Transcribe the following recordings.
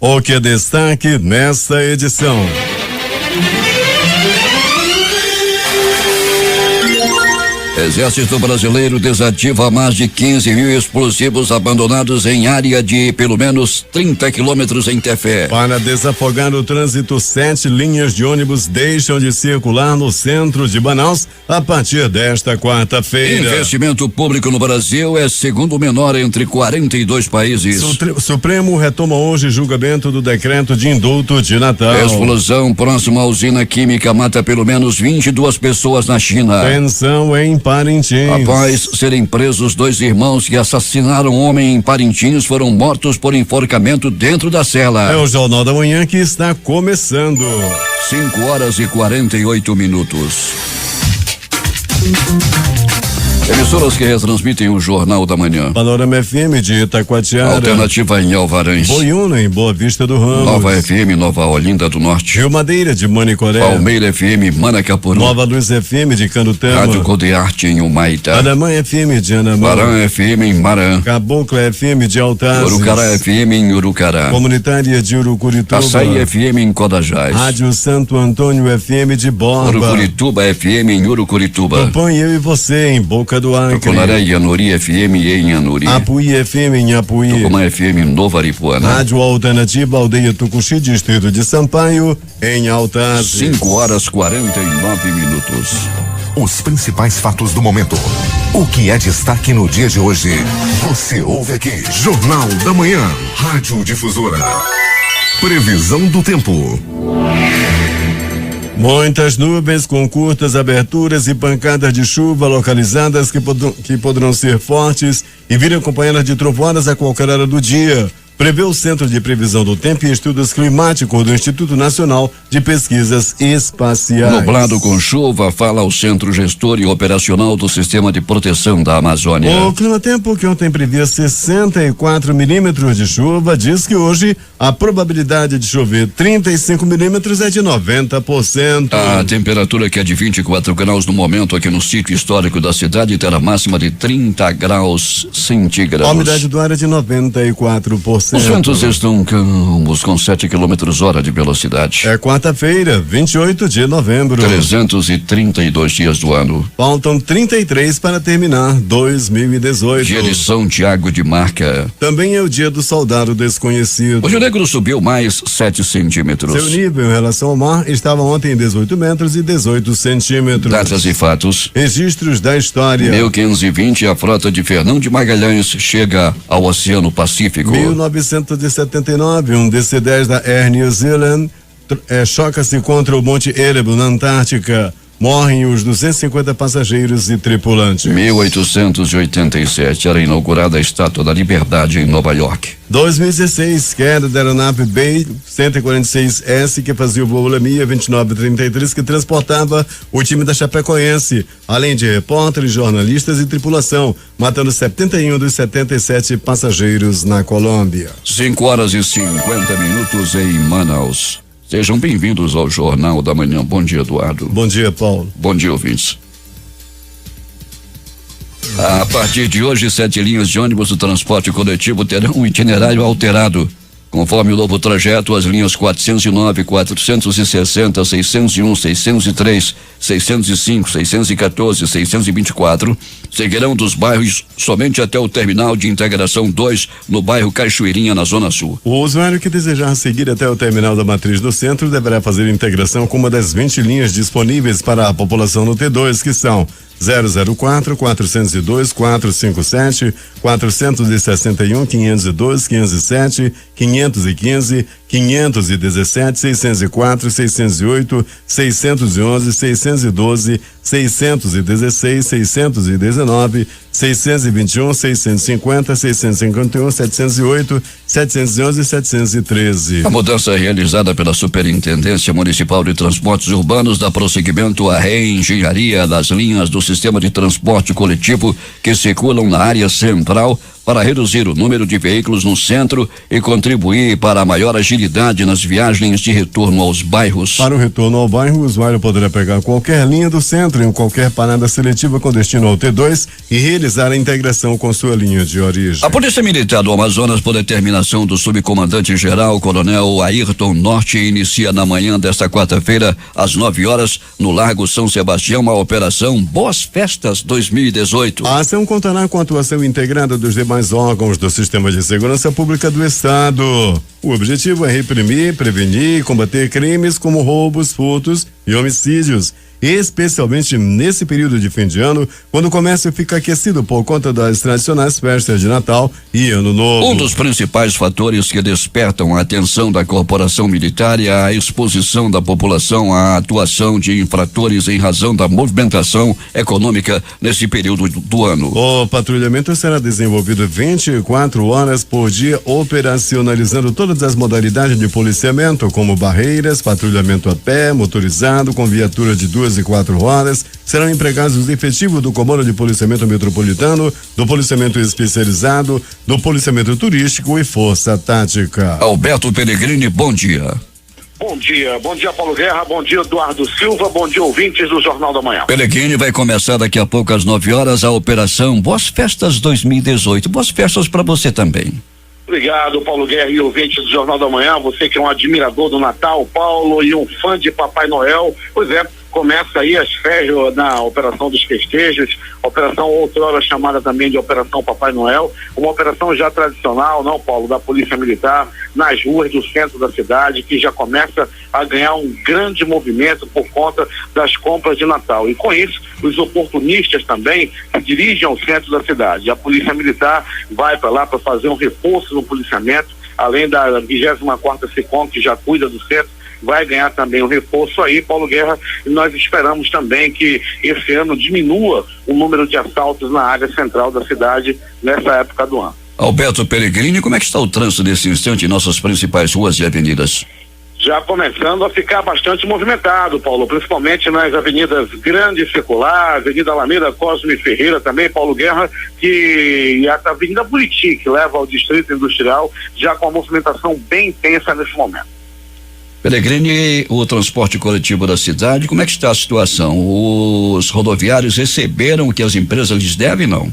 O que é destaque nesta edição? Exército Brasileiro desativa mais de 15 mil explosivos abandonados em área de pelo menos 30 quilômetros em Tefé. Para desafogar o trânsito, 7 linhas de ônibus deixam de circular no centro de Manaus a partir desta quarta-feira. Investimento público no Brasil é segundo menor entre 42 países. Supremo retoma hoje julgamento do decreto de indulto de Natal. Explosão próxima à usina química mata pelo menos 22 pessoas na China. Tensão em Parintins. Após serem presos, 2 irmãos que assassinaram um homem em Parintins foram mortos por enforcamento dentro da cela. É o Jornal da Manhã que está começando. 5:48. Emissoras que retransmitem o Jornal da Manhã. Panorama FM de Itacoatiara. Alternativa em Alvarães. Boiúna em Boa Vista do Ramos. Nova FM, Nova Olinda do Norte. Rio Madeira de Manicoré. Palmeira FM, Manacapuru. Nova Luz FM de Canutama. Rádio Codearte em Humaitá. Anamã FM de Anamã. Marã FM em Marã. Cabocla FM de Altazes. Urucará FM em Urucará. Comunitária de Urucurituba. Açaí FM em Codajás. Rádio Santo Antônio FM de Borba. Urucurituba FM em Urucurituba. Acompanhe eu e você em Boca do Acre. Tucunaré e Anuri FM em Anuri. Apuí FM em Apuí. Tucumã FM em Nova Aripuana. Rádio Alternativa Aldeia Tucuxi, distrito de Sampaio, em Altazes. 5:49. Os principais fatos do momento. O que é destaque no dia de hoje? Você ouve aqui. Jornal da Manhã. Rádio Difusora. Previsão do tempo. Muitas nuvens com curtas aberturas e pancadas de chuva localizadas que poderão ser fortes e vir acompanhadas de trovoadas a qualquer hora do dia. Prevê o Centro de Previsão do Tempo e Estudos Climáticos do Instituto Nacional de Pesquisas Espaciais. Nublado com chuva, fala o Centro Gestor e Operacional do Sistema de Proteção da Amazônia. O Climatempo, que ontem previa 64 milímetros de chuva, diz que hoje a probabilidade de chover 35 milímetros é de 90%. A temperatura, que é de 24 graus no momento aqui no sítio histórico da cidade, terá máxima de 30 graus centígrados. A umidade do ar é de 94%. Os ventos estão calmos com 7 km/h de velocidade. É quarta-feira, 28 de novembro. 332 dias do ano. Faltam 33 para terminar 2018. Dia de São Tiago de Marca. Também é o dia do soldado desconhecido. O Rio Negro subiu mais 7 centímetros. Seu nível em relação ao mar estava ontem em 18 metros e 18 centímetros. Datas e fatos. Registros da história. 1520, a frota de Fernão de Magalhães chega ao Oceano Pacífico. 1979, um DC-10 da Air New Zealand choca-se contra o Monte Erebus na Antártica. Morrem os 250 passageiros e tripulantes. 1887, era inaugurada a Estátua da Liberdade em Nova York. 2016, queda da aeronave Bay 146S, que fazia o voo Lamia 2933, que transportava o time da Chapecoense, além de repórteres, jornalistas e tripulação, matando 71 dos 77 passageiros na Colômbia. 5:50 em Manaus. Sejam bem-vindos ao Jornal da Manhã. Bom dia, Eduardo. Bom dia, Paulo. Bom dia, ouvintes. A partir de hoje, 7 linhas de ônibus do transporte coletivo terão um itinerário alterado. Conforme o novo trajeto, as linhas 409, 460, 601, 603, 605, 614, 624 seguirão dos bairros somente até o terminal de integração 2, no bairro Cachoeirinha, na Zona Sul. O usuário que desejar seguir até o terminal da Matriz do Centro deverá fazer integração com uma das 20 linhas disponíveis para a população no T2, que são 004, 402, 457, 461, 502, 507, 515, 517, 604, 608, 611, 612, 616, 619, 621, 650, 651, 708, 711 e 713. A mudança realizada pela Superintendência Municipal de Transportes Urbanos dá prosseguimento à reengenharia das linhas do sistema de transporte coletivo que circulam na área central para reduzir o número de veículos no centro e contribuir para a maior agilidade nas viagens de retorno aos bairros. Para o retorno ao bairro, o usuário poderá pegar qualquer linha do centro em qualquer parada seletiva com destino ao T2 e realizar viabilizar a integração com sua linha de origem. A Polícia Militar do Amazonas, por determinação do subcomandante-geral, Coronel Ayrton Norte, inicia na manhã desta quarta-feira, às 9 horas, no Largo São Sebastião, a operação Boas Festas 2018. A ação contará com a atuação integrada dos demais órgãos do Sistema de Segurança Pública do Estado. O objetivo é reprimir, prevenir e combater crimes como roubos, furtos e homicídios, especialmente nesse período de fim de ano, quando o comércio fica aquecido por conta das tradicionais festas de Natal e Ano Novo. Um dos principais fatores que despertam a atenção da corporação militar é a exposição da população à atuação de infratores em razão da movimentação econômica nesse período do ano. O patrulhamento será desenvolvido 24 horas por dia, operacionalizando todas as modalidades de policiamento, como barreiras, patrulhamento a pé, motorizado, com viatura de 2 e 4 horas. Serão empregados os efetivos do Comando de Policiamento Metropolitano, do Policiamento Especializado, do Policiamento Turístico e Força Tática. Alberto Pellegrini, bom dia. Bom dia Paulo Guerra, bom dia Eduardo Silva, bom dia ouvintes do Jornal da Manhã. Pellegrini, vai começar daqui a pouco às 9 horas a operação Boas Festas 2018. Boas festas para você também. Obrigado, Paulo Guerra e ouvintes do Jornal da Manhã, você que é um admirador do Natal, Paulo, e um fã de Papai Noel. Pois é, começa aí as férias na Operação dos Festejos, operação outrora chamada também de Operação Papai Noel, uma operação já tradicional, não, Paulo, da Polícia Militar, nas ruas do centro da cidade, que já começa a ganhar um grande movimento por conta das compras de Natal. E com isso, os oportunistas também se dirigem ao centro da cidade. A Polícia Militar vai para lá para fazer um reforço no policiamento, além da 24ª SECOM, que já cuida do centro, vai ganhar também um reforço aí, Paulo Guerra, e nós esperamos também que esse ano diminua o número de assaltos na área central da cidade nessa época do ano. Alberto Pellegrini, como é que está o trânsito nesse instante em nossas principais ruas e avenidas? Já começando a ficar bastante movimentado, Paulo, principalmente nas avenidas Grande e Circular, Avenida Alameda, Cosme Ferreira também, Paulo Guerra, e a Avenida Buriti, que leva ao Distrito Industrial, já com a movimentação bem intensa nesse momento. Pellegrini, o transporte coletivo da cidade, como é que está a situação? Os rodoviários receberam o que as empresas lhes devem, não?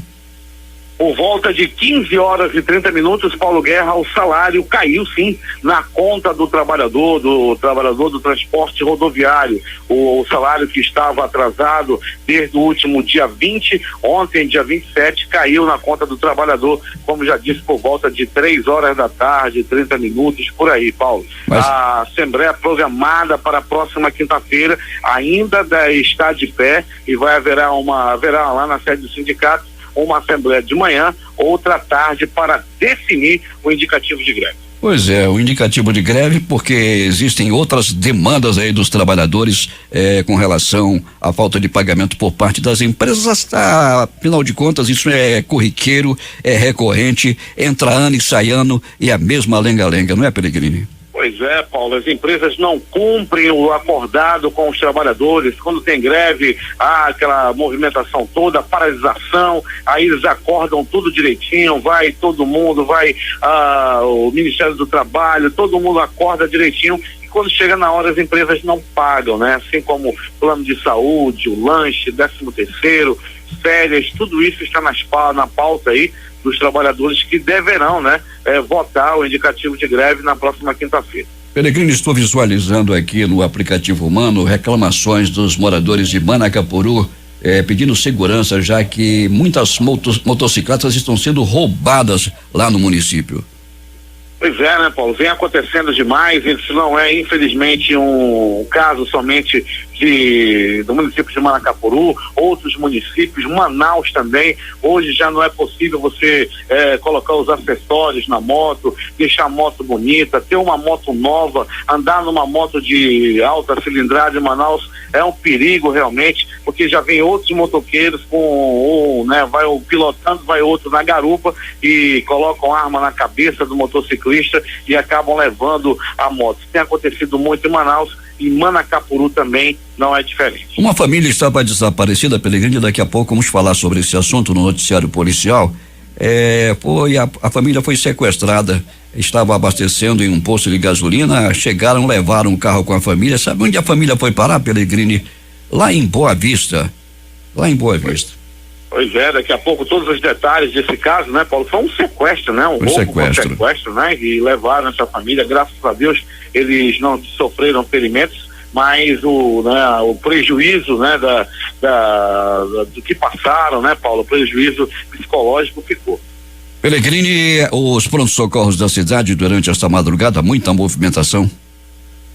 Por volta de 15 horas e 30 minutos, Paulo Guerra, o salário caiu sim na conta do trabalhador do transporte rodoviário. O salário que estava atrasado desde o último dia 20, ontem, dia 27, caiu na conta do trabalhador, como já disse, por volta de 3 horas da tarde, 30 minutos, por aí, Paulo. Mas... A Assembleia programada para a próxima quinta-feira ainda está de pé e haverá lá na sede do sindicato uma assembleia de manhã, outra tarde, para definir o indicativo de greve. Pois é, o indicativo de greve, porque existem outras demandas aí dos trabalhadores com relação à falta de pagamento por parte das empresas. Afinal de contas, isso é corriqueiro, é recorrente, entra ano e sai ano e a mesma lenga-lenga, não é, Pellegrini? Pois é, Paulo, as empresas não cumprem o acordado com os trabalhadores. Quando tem greve, há aquela movimentação toda, paralisação, aí eles acordam tudo direitinho, vai todo mundo, vai o Ministério do Trabalho, todo mundo acorda direitinho. E quando chega na hora, as empresas não pagam, né? Assim como plano de saúde, o lanche, 13º, férias, tudo isso está na pauta aí dos trabalhadores que deverão, né, votar o indicativo de greve na próxima quinta-feira. Pellegrini, estou visualizando aqui no aplicativo Mano reclamações dos moradores de Manacapuru pedindo segurança, já que muitas motocicletas estão sendo roubadas lá no município. Pois é, né, Paulo? Vem acontecendo demais. Isso não é, infelizmente, um caso somente do município de Manacapuru, outros municípios, Manaus também. Hoje já não é possível você colocar os acessórios na moto, deixar a moto bonita, ter uma moto nova, andar numa moto de alta cilindrada em Manaus é um perigo realmente, porque já vem outros motoqueiros vai um pilotando, vai outro na garupa e colocam arma na cabeça do motociclista e acabam levando a moto. Isso tem acontecido muito em Manaus e Manacapuru também não é diferente. Uma família estava desaparecida, Pellegrini, daqui a pouco vamos falar sobre esse assunto no noticiário policial. A família foi sequestrada, estava abastecendo em um posto de gasolina, levaram um carro com a família. Sabe onde a família foi parar, Pellegrini? Lá em Boa Vista. Pois é, daqui a pouco todos os detalhes desse caso, né, Paulo? Foi um sequestro, né? Um roubo sequestro, né? E levaram essa família, graças a Deus, eles não sofreram ferimentos, mas o prejuízo, né, do que passaram, né, Paulo? O prejuízo psicológico ficou. Pelegrini, os prontos-socorros da cidade durante esta madrugada, muita movimentação?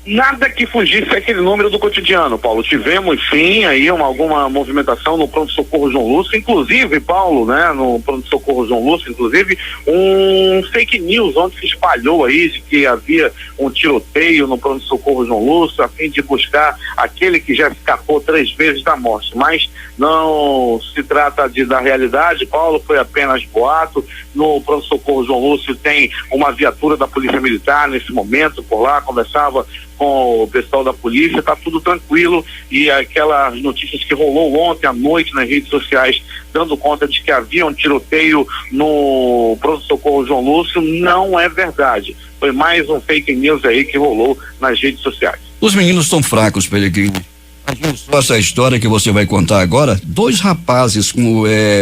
Nada que fugisse aquele número do cotidiano, Paulo. Tivemos sim aí alguma movimentação no pronto-socorro João Lúcio, inclusive, Paulo, né, no pronto-socorro João Lúcio, inclusive um fake news onde se espalhou aí de que havia um tiroteio no pronto-socorro João Lúcio a fim de buscar aquele que já escapou 3 vezes da morte, mas não se trata da realidade, Paulo, foi apenas boato. No pronto-socorro João Lúcio tem uma viatura da Polícia Militar nesse momento, por lá, conversava com o pessoal da polícia, tá tudo tranquilo, e aquelas notícias que rolou ontem à noite nas redes sociais, dando conta de que havia um tiroteio no pronto-socorro João Lúcio, não é verdade. Foi mais um fake news aí que rolou nas redes sociais. Os meninos estão fracos, Pelegrini. Imagina só essa história que você vai contar agora. 2 rapazes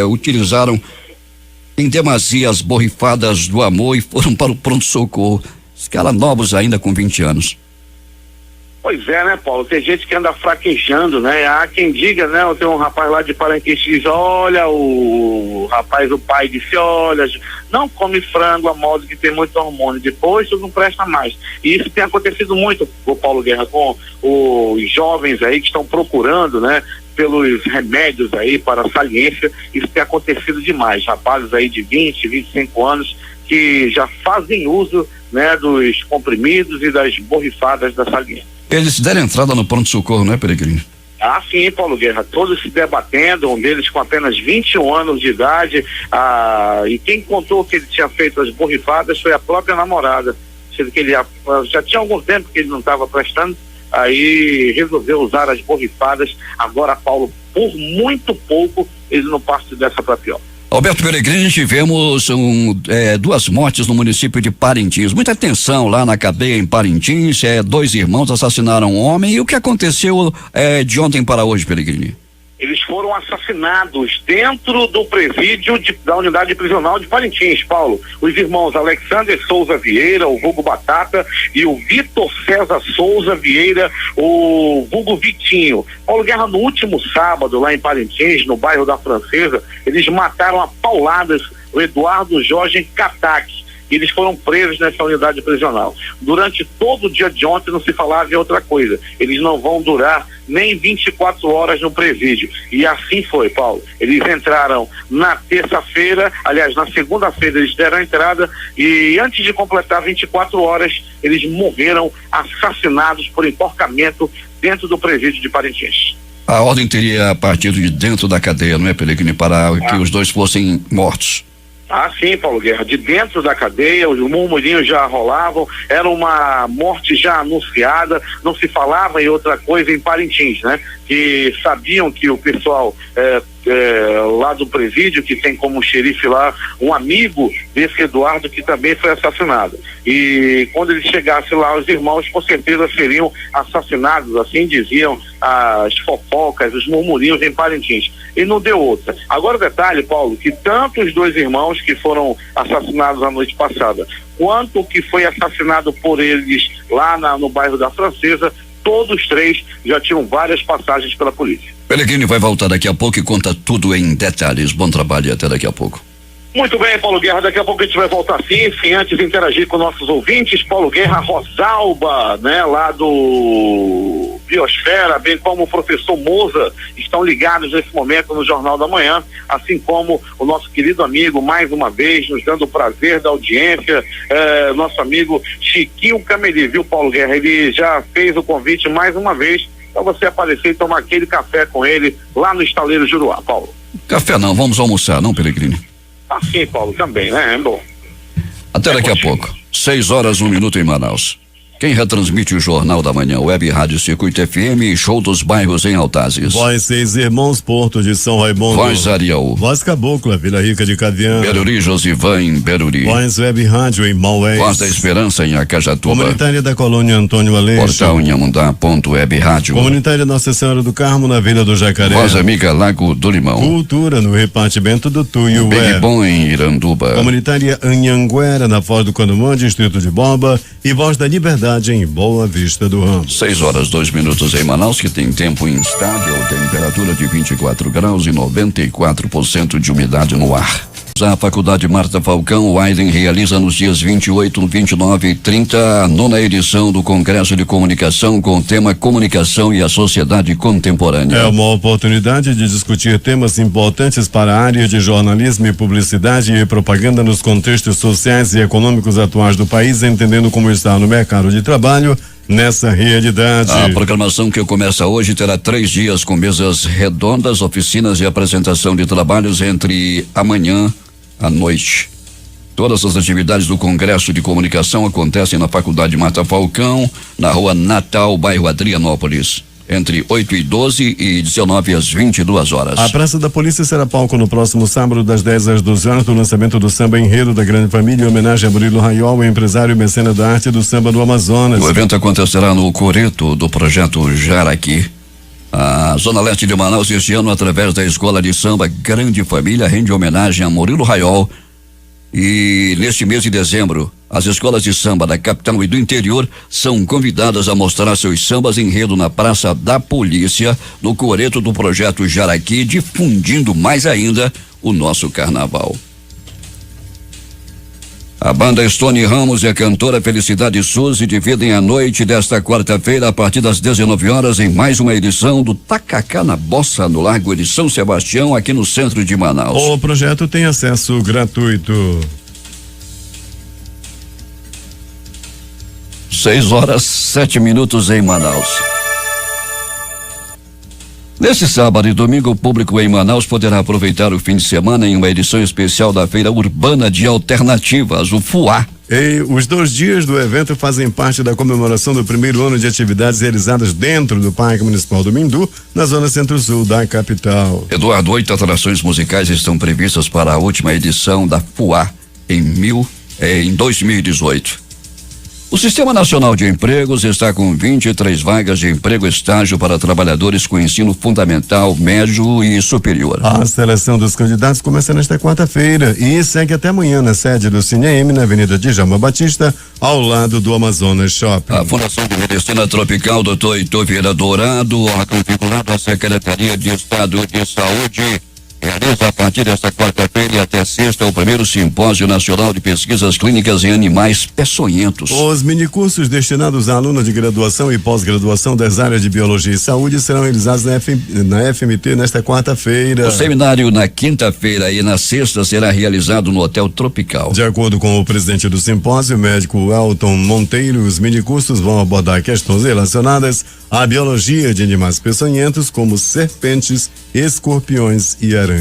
utilizaram em demasia as borrifadas do amor e foram para o pronto-socorro. Os caras novos ainda com 20 anos. Pois é, né, Paulo? Tem gente que anda fraquejando, né? Há quem diga, né? Tem um rapaz lá de Parintins que diz, olha, o pai disse, olha, não come frango a modo que tem muito hormônio, depois tu não presta mais. E isso tem acontecido muito, o Paulo Guerra, com os jovens aí que estão procurando, né, pelos remédios aí para saliência. Isso tem acontecido demais. Rapazes aí de 20, 25 anos que já fazem uso, né, dos comprimidos e das borrifadas da saliência. Eles deram entrada no pronto-socorro, não é, Pelegrini? Ah, sim, Paulo Guerra, todos se debatendo, um deles com apenas 21 anos de idade, e quem contou que ele tinha feito as borrifadas foi a própria namorada, sendo que ele já tinha algum tempo que ele não estava prestando, aí resolveu usar as borrifadas. Agora, Paulo, por muito pouco ele não passa dessa para pior. Alberto Pelegrini, tivemos 2 mortes no município de Parintins. Muita tensão lá na cadeia em Parintins. 2 irmãos assassinaram um homem. E o que aconteceu de ontem para hoje, Pelegrini? Eles foram assassinados dentro do presídio da unidade prisional de Parintins, Paulo. Os irmãos Alexander Souza Vieira, o vulgo Batata, e o Vitor César Souza Vieira, o vulgo Vitinho. Paulo Guerra, no último sábado, lá em Parintins, no bairro da Francesa, eles mataram a pauladas o Eduardo Jorge Cataque. Eles foram presos nessa unidade prisional. Durante todo o dia de ontem não se falava em outra coisa. Eles não vão durar nem 24 horas no presídio. E assim foi, Paulo. Eles entraram na terça-feira, aliás, na segunda-feira eles deram a entrada e antes de completar 24 horas, eles morreram assassinados por enforcamento dentro do presídio de Parintins. A ordem teria partido de dentro da cadeia, não é, Pelegrini, para que os 2 fossem mortos? Ah, sim, Paulo Guerra, de dentro da cadeia, os murmurinhos já rolavam, era uma morte já anunciada, não se falava em outra coisa em Parintins, né? Que sabiam que o pessoal lá do presídio, que tem como xerife lá um amigo desse Eduardo que também foi assassinado. E quando ele chegasse lá, os irmãos com certeza seriam assassinados, assim diziam as fofocas, os murmurinhos em Parintins. E não deu outra. Agora o detalhe, Paulo, que tanto os 2 irmãos que foram assassinados a noite passada, quanto o que foi assassinado por eles lá no bairro da Francesa, todos 3 já tinham várias passagens pela polícia. Pelegrini vai voltar daqui a pouco e conta tudo em detalhes. Bom trabalho e até daqui a pouco. Muito bem, Paulo Guerra, daqui a pouco a gente vai voltar sim, antes de interagir com nossos ouvintes. Paulo Guerra, Rosalba, né, lá do Biosfera, bem como o professor Moza, estão ligados nesse momento no Jornal da Manhã, assim como o nosso querido amigo, mais uma vez, nos dando o prazer da audiência, nosso amigo Chiquinho Cameli, viu, Paulo Guerra? Ele já fez o convite mais uma vez para você aparecer e tomar aquele café com ele lá no Estaleiro Juruá, Paulo. Café não, vamos almoçar, não, Pelegrini? Assim, Paulo, também, né? É bom. Até daqui a pouco. 6 horas, 1 minuto em Manaus. Quem retransmite o Jornal da Manhã, Web Rádio Circuito FM e Show dos Bairros em Altazes. Voz Seis Irmãos, Porto de São Raimundo. Voz Ariel. Voz Cabocla, Vila Rica de Cavian. Beruri, Josivan em Beruri. Voz Web Rádio em Maués. Voz da Esperança em Acajatuba. Comunitária da Colônia Antônio Aleixo. Portal Inhamundá.web Rádio. Comunitária Nossa Senhora do Carmo, na Vila do Jacaré. Voz Amiga Lago do Limão. Cultura no repartimento do Tuiué. Bem Bom em Iranduba. Comunitária Anhanguera, na Foz do Canumã, distrito de Boba. E Voz da Liberdade em Boa Vista do Ramo. 6:02 em Manaus, que tem tempo instável, temperatura de 24 graus e 94% de umidade no ar. A Faculdade Marta Falcão, o Aiden realiza nos dias 28, 29 e 30 a 9ª edição do Congresso de Comunicação com o tema Comunicação e a Sociedade Contemporânea. É uma oportunidade de discutir temas importantes para a área de jornalismo e publicidade e propaganda nos contextos sociais e econômicos atuais do país, entendendo como está no mercado de trabalho nessa realidade. A programação que começa hoje terá 3 dias com mesas redondas, oficinas e apresentação de trabalhos entre amanhã à noite. Todas as atividades do Congresso de Comunicação acontecem na Faculdade Marta Falcão, na Rua Natal, bairro Adrianópolis, entre 8 e 12 e 19 às 22 horas. A Praça da Polícia será palco no próximo sábado, das 10 às 12 horas, do lançamento do samba Enredo da Grande Família, em homenagem a Murilo Raiol, empresário e mecena da arte do samba do Amazonas. O evento acontecerá no coreto do projeto Jaraqui. A Zona Leste de Manaus, este ano, através da Escola de Samba Grande Família, rende homenagem a Murilo Raiol. E neste mês de dezembro, as escolas de samba da capital e do interior são convidadas a mostrar seus sambas enredo na Praça da Polícia, no coreto do projeto Jaraqui, difundindo mais ainda o nosso carnaval. A banda Stone Ramos e a cantora Felicidade Suzy dividem a noite desta quarta-feira a partir das 19 horas em mais uma edição do Tacacá na Bossa, no Largo de São Sebastião, aqui no centro de Manaus. O projeto tem acesso gratuito. 6:07 em Manaus. Nesse sábado e domingo, o público em Manaus poderá aproveitar o fim de semana em uma edição especial da Feira Urbana de Alternativas, o FUA. E os 2 dias do evento fazem parte da comemoração do primeiro ano de atividades realizadas dentro do Parque Municipal do Mindu, na zona centro-sul da capital. Eduardo, 8 atrações musicais estão previstas para a última edição da FUA em 2018. O Sistema Nacional de Empregos está com 23 vagas de emprego estágio para trabalhadores com ensino fundamental, médio e superior. A seleção dos candidatos começa nesta quarta-feira e segue até amanhã na sede do CineM, na Avenida Djalma Batista, ao lado do Amazonas Shopping. A Fundação de Medicina Tropical Dr. Heitor Vieira Dourado, órgão vinculado à Secretaria de Estado de Saúde, realiza a partir desta quarta-feira e até sexta o primeiro Simpósio Nacional de Pesquisas Clínicas em Animais Peçonhentos. Os minicursos destinados a alunos de graduação e pós-graduação das áreas de Biologia e Saúde serão realizados na FMT nesta quarta-feira. O seminário na quinta-feira e na sexta será realizado no Hotel Tropical. De acordo com o presidente do simpósio, o médico Elton Monteiro, os minicursos vão abordar questões relacionadas à biologia de animais peçonhentos, como serpentes, escorpiões e aranhas.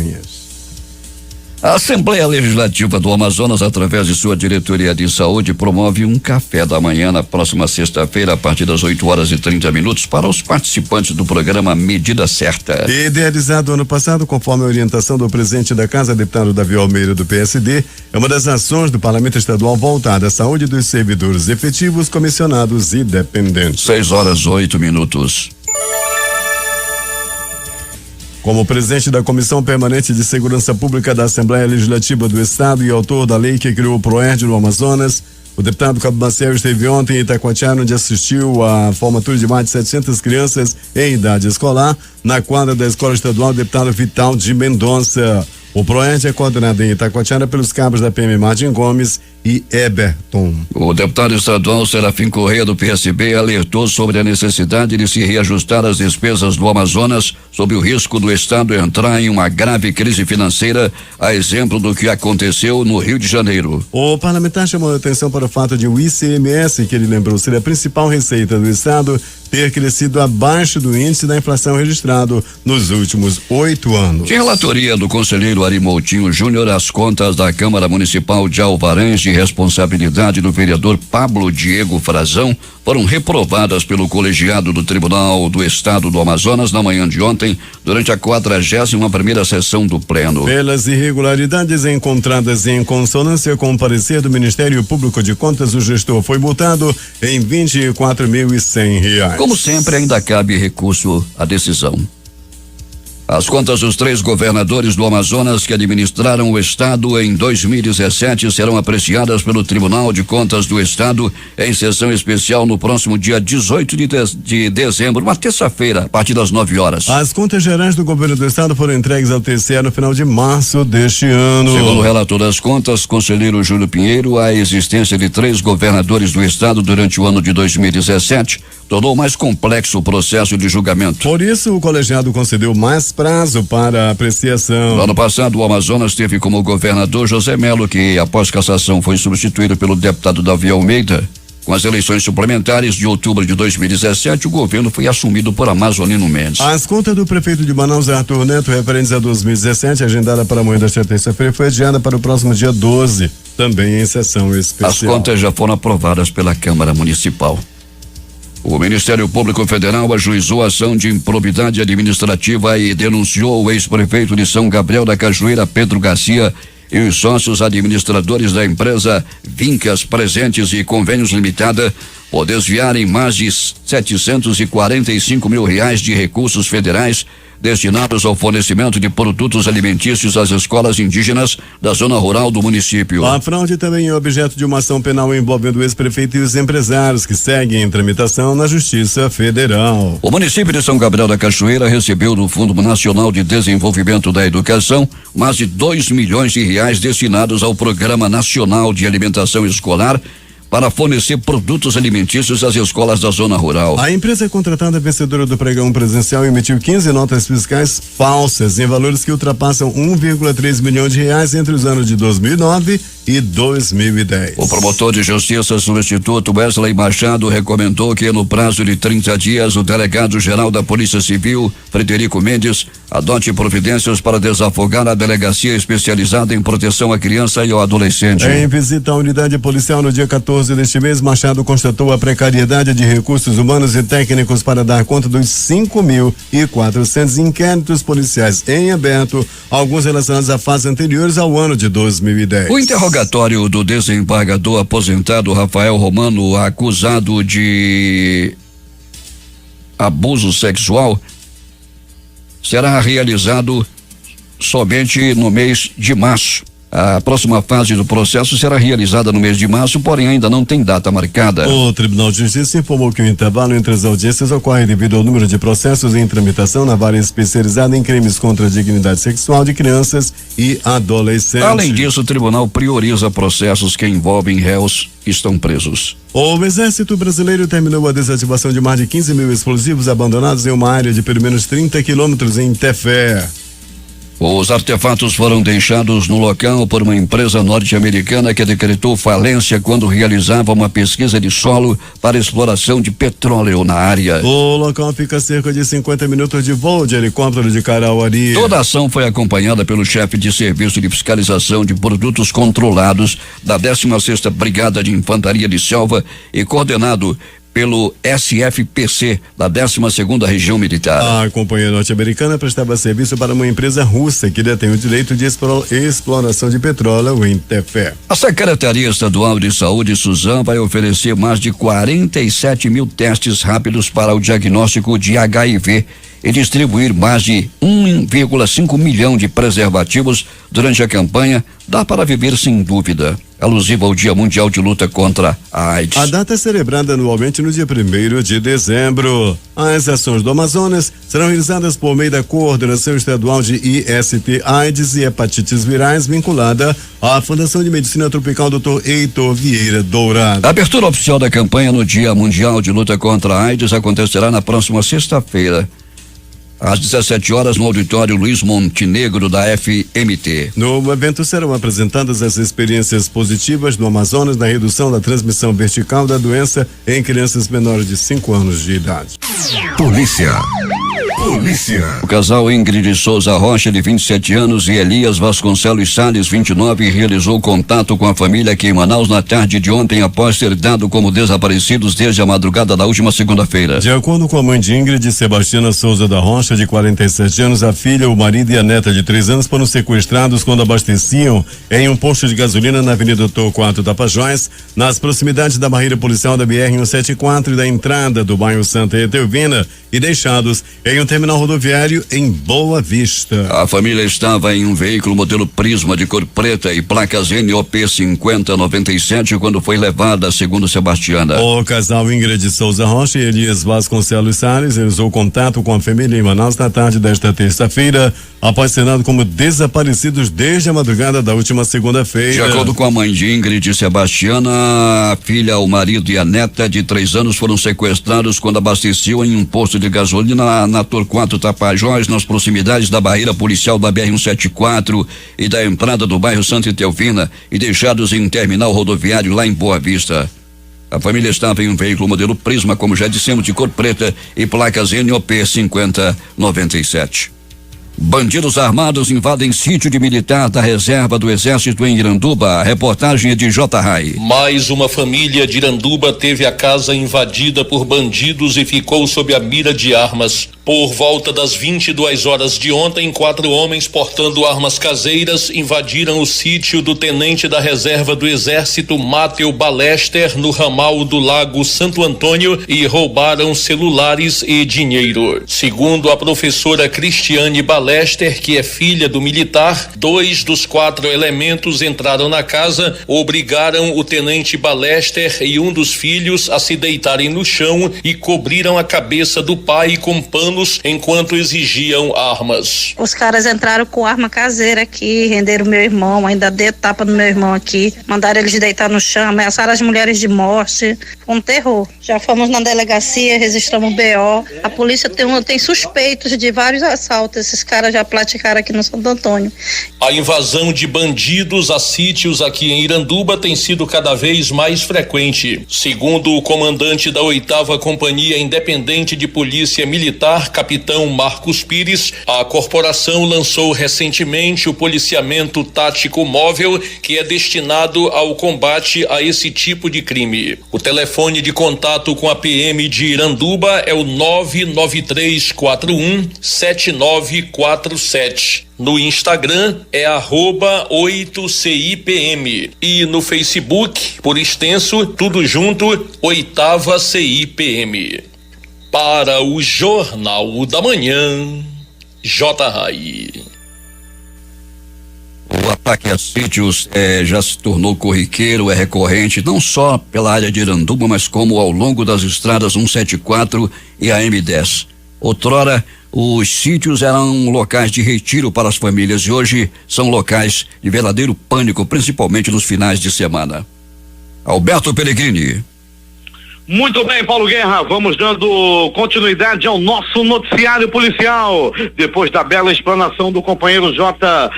A Assembleia Legislativa do Amazonas, através de sua Diretoria de Saúde, promove um café da manhã na próxima sexta-feira, a partir das 8h30, para os participantes do programa Medida Certa. Idealizado ano passado, conforme a orientação do presidente da Casa, deputado Davi Almeida, do PSD, é uma das ações do Parlamento Estadual voltada à saúde dos servidores efetivos, comissionados e dependentes. 6:08. Como presidente da Comissão Permanente de Segurança Pública da Assembleia Legislativa do Estado e autor da lei que criou o PROERD no Amazonas, o deputado Cabo Maciel esteve ontem em Itacoatiara, onde assistiu à formatura de mais de 700 crianças em idade escolar, na quadra da Escola Estadual Deputado Vital de Mendonça. O PROERD é coordenado em Itacoatiara pelos cabos da PM Martin Gomes e Eberton. O deputado estadual Serafim Correia, do PSB, alertou sobre a necessidade de se reajustar as despesas do Amazonas sob o risco do estado entrar em uma grave crise financeira, a exemplo do que aconteceu no Rio de Janeiro. O parlamentar chamou a atenção para o fato de o ICMS, que ele lembrou ser a principal receita do estado, ter crescido abaixo do índice da inflação registrado nos últimos 8 anos. De relatoria do conselheiro Ari Moutinho Júnior, as contas da Câmara Municipal de Alvarães de responsabilidade do vereador Pablo Diego Frazão foram reprovadas pelo colegiado do Tribunal do Estado do Amazonas na manhã de ontem, durante a 41ª sessão do Pleno. Pelas irregularidades encontradas em consonância com o parecer do Ministério Público de Contas, o gestor foi multado em R$24.100. Como sempre, ainda cabe recurso à decisão. As contas dos 3 governadores do Amazonas que administraram o estado em 2017 serão apreciadas pelo Tribunal de Contas do Estado em sessão especial no próximo dia 18 de dezembro, uma terça-feira, a partir das 9 horas. As contas gerais do governo do estado foram entregues ao TCE no final de março deste ano. Segundo o relator das contas, conselheiro Júlio Pinheiro, a existência de 3 governadores do estado durante o ano de 2017 tornou mais complexo o processo de julgamento. Por isso, o colegiado concedeu mais prazo para apreciação. No ano passado, o Amazonas teve como governador José Melo, que após cassação foi substituído pelo deputado Davi Almeida. Com as eleições suplementares de outubro de 2017, o governo foi assumido por Amazonino Mendes. As contas do prefeito de Manaus, Arthur Neto, referentes a 2017, agendada para amanhã desta terça-feira, foi adiada para o próximo dia 12, também em sessão especial. As contas já foram aprovadas pela Câmara Municipal. O Ministério Público Federal ajuizou a ação de improbidade administrativa e denunciou o ex-prefeito de São Gabriel da Cachoeira, Pedro Garcia, e os sócios administradores da empresa Vincas Presentes e Convênios Limitada por desviarem mais de R$745 mil de recursos federais destinados ao fornecimento de produtos alimentícios às escolas indígenas da zona rural do município. A fraude também é objeto de uma ação penal envolvendo o ex-prefeito e os empresários que seguem em tramitação na Justiça Federal. O município de São Gabriel da Cachoeira recebeu do Fundo Nacional de Desenvolvimento da Educação mais de R$2 milhões destinados ao Programa Nacional de Alimentação Escolar para fornecer produtos alimentícios às escolas da zona rural. A empresa contratada vencedora do pregão presencial emitiu 15 notas fiscais falsas em valores que ultrapassam R$1,3 milhão entre os anos de 2009 e 2010. O promotor de justiça substituto Wesley Machado recomendou que no prazo de 30 dias o delegado-geral da Polícia Civil, Frederico Mendes, adote providências para desafogar a delegacia especializada em proteção à criança e ao adolescente. Em visita à unidade policial no dia 14 deste mês, Machado constatou a precariedade de recursos humanos e técnicos para dar conta dos 5.400 inquéritos policiais em aberto, alguns relacionados a fases anteriores ao ano de 2010. O interrogatório do desembargador aposentado Rafael Romano, acusado de abuso sexual, será realizado somente no mês de março. A próxima fase do processo será realizada no mês de março, porém ainda não tem data marcada. O Tribunal de Justiça informou que o intervalo entre as audiências ocorre devido ao número de processos em tramitação na vara especializada em crimes contra a dignidade sexual de crianças e adolescentes. Além disso, o tribunal prioriza processos que envolvem réus que estão presos. O Exército Brasileiro terminou a desativação de mais de 15 mil explosivos abandonados em uma área de pelo menos 30 quilômetros em Tefé. Os artefatos foram deixados no local por uma empresa norte-americana que decretou falência quando realizava uma pesquisa de solo para exploração de petróleo na área. O local fica a cerca de 50 minutos de voo de helicóptero de Carauari. Toda a ação foi acompanhada pelo chefe de serviço de fiscalização de produtos controlados da 16ª Brigada de Infantaria de Selva e coordenado pelo SFPC da 12ª Região Militar. A companhia norte-americana prestava serviço para uma empresa russa que detém o direito de exploração de petróleo em Tefé. A Secretaria Estadual de Saúde, Suzam, vai oferecer mais de 47 mil testes rápidos para o diagnóstico de HIV e distribuir mais de 1,5 milhão de preservativos durante a campanha Dá para Viver Sem Dúvida, alusiva ao Dia Mundial de Luta contra a AIDS. A data é celebrada anualmente no dia 1º de dezembro. As ações do Amazonas serão realizadas por meio da Coordenação Estadual de IST, AIDS e Hepatites Virais, vinculada à Fundação de Medicina Tropical Dr. Heitor Vieira Dourado. A abertura oficial da campanha no Dia Mundial de Luta contra a AIDS acontecerá na próxima sexta-feira, às 17 horas, no auditório Luiz Montenegro da FMT. No evento serão apresentadas as experiências positivas do Amazonas na redução da transmissão vertical da doença em crianças menores de 5 anos de idade. Polícia. Polícia. O casal Ingrid Souza Rocha, de 27 anos, e Elias Vasconcelos Salles, 29, realizou contato com a família aqui em Manaus na tarde de ontem, após ser dado como desaparecidos desde a madrugada da última segunda-feira. De acordo com a mãe de Ingrid, Sebastiana Souza da Rocha, de 47 anos, a filha, o marido e a neta de 3 anos foram sequestrados quando abasteciam em um posto de gasolina na Avenida Torquato Tapajós, nas proximidades da barreira policial da BR-174 e da entrada do bairro Santa Etelvina, e deixados em um terminal rodoviário em Boa Vista. A família estava em um veículo modelo Prisma de cor preta e placas NOP 5097 quando foi levada, segundo Sebastiana. O casal Ingrid Souza Rocha e Elias Vasconcelos Salles realizou contato com a família em Manaus na tarde desta terça-feira, após ser dado como desaparecidos desde a madrugada da última segunda-feira. De acordo com a mãe de Ingrid e Sebastiana, a filha, o marido e a neta de 3 anos foram sequestrados quando abasteciam em um posto de gasolina na Torquato Tapajós, nas proximidades da barreira policial da BR-174 e da entrada do bairro Santa Etelvina, e deixados em um terminal rodoviário lá em Boa Vista. A família estava em um veículo modelo Prisma, como já dissemos, de cor preta e placas NOP 5097. Bandidos armados invadem sítio de militar da reserva do Exército em Iranduba. A reportagem é de J. Rai. Mais uma família de Iranduba teve a casa invadida por bandidos e ficou sob a mira de armas. Por volta das 22 horas de ontem, 4 homens portando armas caseiras invadiram o sítio do tenente da reserva do Exército, Máteo Balester, no ramal do Lago Santo Antônio, e roubaram celulares e dinheiro. Segundo a professora Cristiane Balester, que é filha do militar, 2 dos 4 elementos entraram na casa, obrigaram o tenente Balester e um dos filhos a se deitarem no chão e cobriram a cabeça do pai com panos enquanto exigiam armas. Os caras entraram com arma caseira aqui, renderam meu irmão, ainda deu tapa no meu irmão aqui, mandaram eles deitar no chão, ameaçaram as mulheres de morte, um terror. Já fomos na delegacia, registramos o BO, a polícia tem suspeitos de vários assaltos, esses caras já platicaram aqui no Santo Antônio. A invasão de bandidos a sítios aqui em Iranduba tem sido cada vez mais frequente. Segundo o comandante da 8ª Companhia Independente de Polícia Militar, capitão Marcos Pires, a corporação lançou recentemente o policiamento tático móvel, que é destinado ao combate a esse tipo de crime. O telefone de contato com a PM de Iranduba é o 993417947. No Instagram é @8CIPM e no Facebook, por extenso, tudo junto, 8ª CIPM. Para o Jornal da Manhã, J. Rai. O ataque a sítios já se tornou corriqueiro, é recorrente, não só pela área de Iranduba, mas como ao longo das estradas 174 e a M10. Outrora, os sítios eram locais de retiro para as famílias e hoje são locais de verdadeiro pânico, principalmente nos finais de semana. Alberto Pellegrini. Muito bem, Paulo Guerra, vamos dando continuidade ao nosso noticiário policial, depois da bela explanação do companheiro J.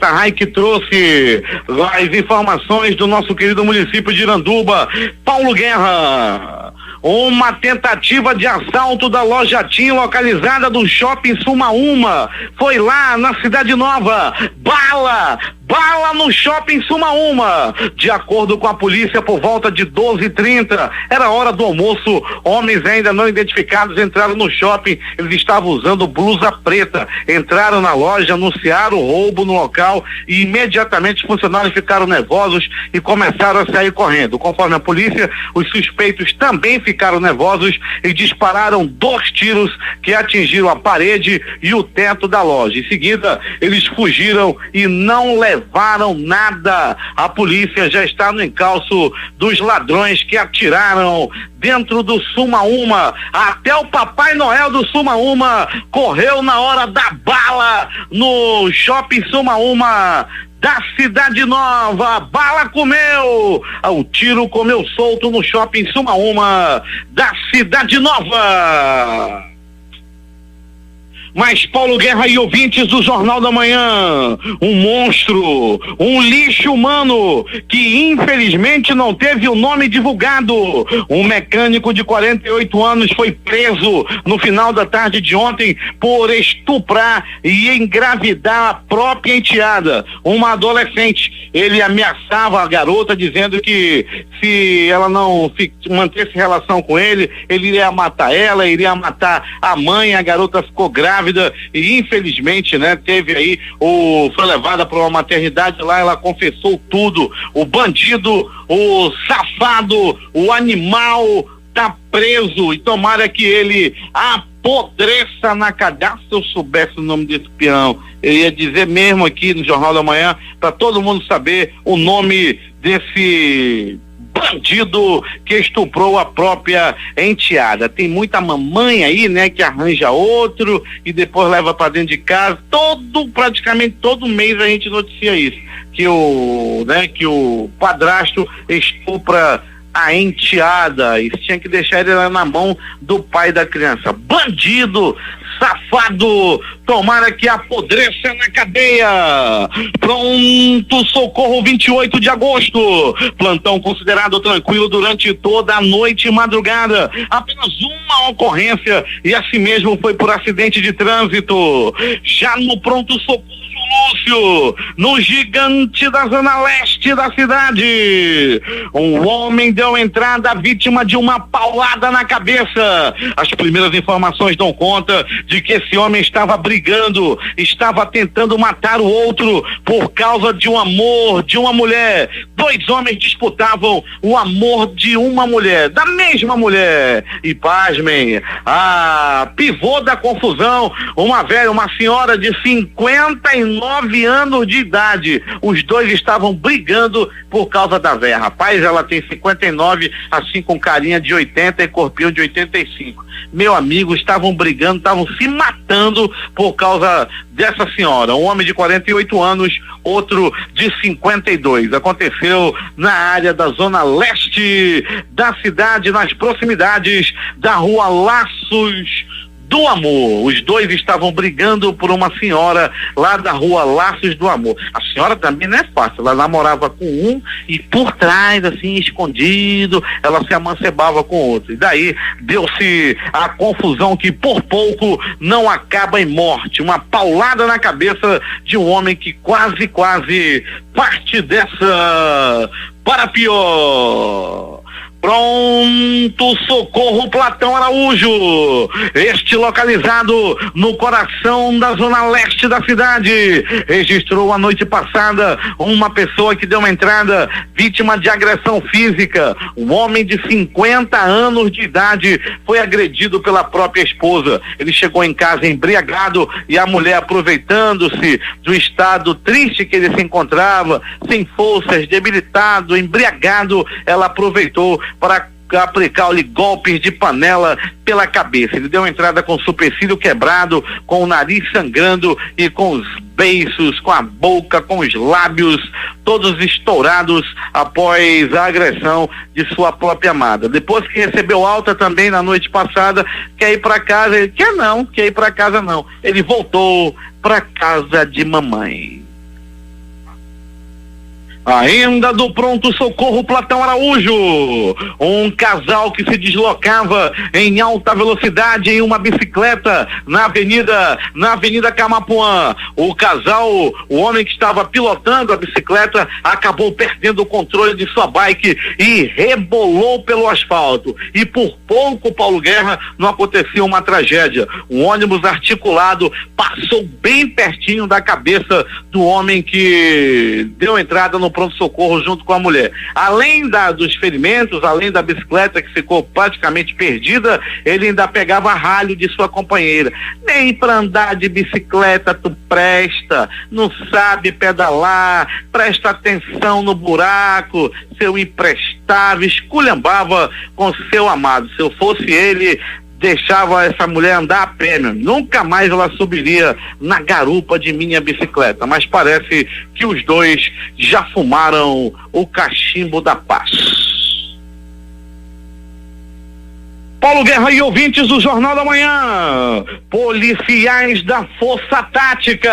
Rai, que trouxe as informações do nosso querido município de Iranduba. Paulo Guerra, uma tentativa de assalto da loja TIM localizada do Shopping Sumaúma, foi lá na Cidade Nova, bala no Shopping Sumaúma. De acordo com a polícia, por volta de 12h30, era hora do almoço, homens ainda não identificados entraram no shopping, eles estavam usando blusa preta, entraram na loja, anunciaram o roubo no local e imediatamente os funcionários ficaram nervosos e começaram a sair correndo. Conforme a polícia, os suspeitos também ficaram nervosos e dispararam 2 tiros que atingiram a parede e o teto da loja. Em seguida, eles fugiram e não levaram nada. A polícia já está no encalço dos ladrões que atiraram dentro do Sumaúma. Até o Papai Noel do Sumaúma correu na hora da bala no Shopping Sumaúma da Cidade Nova. Bala comeu, o tiro comeu solto no Shopping Sumaúma da Cidade Nova. Mas Paulo Guerra e ouvintes do Jornal da Manhã, um monstro, um lixo humano que infelizmente não teve o nome divulgado. Um mecânico de 48 anos foi preso no final da tarde de ontem por estuprar e engravidar a própria enteada, uma adolescente. Ele ameaçava a garota dizendo que se ela não mantesse relação com ele, ele iria matar ela, iria matar a mãe. A garota ficou grávida e infelizmente, né, foi levada para uma maternidade lá, ela confessou tudo. O bandido, o safado, o animal tá preso e tomara que ele apodreça na cadeia. Se eu soubesse o nome desse peão, eu ia dizer mesmo aqui no Jornal da Manhã, para todo mundo saber o nome desse bandido que estuprou a própria enteada. Tem muita mamãe aí, né, que arranja outro e depois leva para dentro de casa. Praticamente todo mês a gente noticia isso, que o padrasto estupra a enteada e tinha que deixar ele lá na mão do pai da criança. Bandido, safado, tomara que apodreça na cadeia. Pronto socorro, 28 de agosto, plantão considerado tranquilo durante toda a noite e madrugada, apenas uma ocorrência e assim mesmo foi por acidente de trânsito. Já no pronto socorro Lúcio, no gigante da zona leste da cidade, um homem deu entrada vítima de uma paulada na cabeça. As primeiras informações dão conta de que esse homem estava brigando, estava tentando matar o outro por causa de um amor de uma mulher. Dois homens disputavam o amor de uma mulher, da mesma mulher, e pasmem, a pivô da confusão, uma senhora de 59 anos de idade. Os dois estavam brigando por causa da véia. Rapaz, ela tem 59, assim com carinha de 80 e corpinho de 85. Meu amigo, estavam brigando, estavam se matando por causa dessa senhora. Um homem de 48 anos, outro de 52. Aconteceu na área da zona leste da cidade, nas proximidades da rua Laços do Amor. Os dois estavam brigando por uma senhora lá da rua Laços do Amor. A senhora também não é fácil, ela namorava com um e por trás, assim, escondido, ela se amancebava com outro. E daí deu-se a confusão que por pouco não acaba em morte. Uma paulada na cabeça de um homem que quase parte dessa para pior. Pronto socorro Platão Araújo, este localizado no coração da zona leste da cidade, registrou a noite passada uma pessoa que deu uma entrada vítima de agressão física. Um homem de 50 anos de idade foi agredido pela própria esposa. Ele chegou em casa embriagado e a mulher, aproveitando-se do estado triste que ele se encontrava, sem forças, debilitado, embriagado, ela aproveitou para aplicar-lhe golpes de panela pela cabeça. Ele deu entrada com o supercílio quebrado, com o nariz sangrando e com os beiços, com a boca, com os lábios todos estourados após a agressão de sua própria amada. Depois que recebeu alta também na noite passada, quer ir para casa, ele quer ir para casa não. Ele voltou para casa de mamãe. Ainda do pronto socorro Platão Araújo, um casal que se deslocava em alta velocidade em uma bicicleta na avenida Camapuã. O homem que estava pilotando a bicicleta acabou perdendo o controle de sua bike e rebolou pelo asfalto. E por pouco, Paulo Guerra, não acontecia uma tragédia. Um ônibus articulado passou bem pertinho da cabeça do homem que deu entrada no pronto-socorro junto com a mulher. Além dos ferimentos, além da bicicleta que ficou praticamente perdida, ele ainda pegava ralho de sua companheira. Nem para andar de bicicleta tu presta, não sabe pedalar, presta atenção no buraco, seu imprestável, esculhambava com seu amado. Se eu fosse ele, deixava essa mulher andar a pé, nunca mais ela subiria na garupa de minha bicicleta. Mas parece que os dois já fumaram o cachimbo da paz. Paulo Guerra e ouvintes do Jornal da Manhã, policiais da Força Tática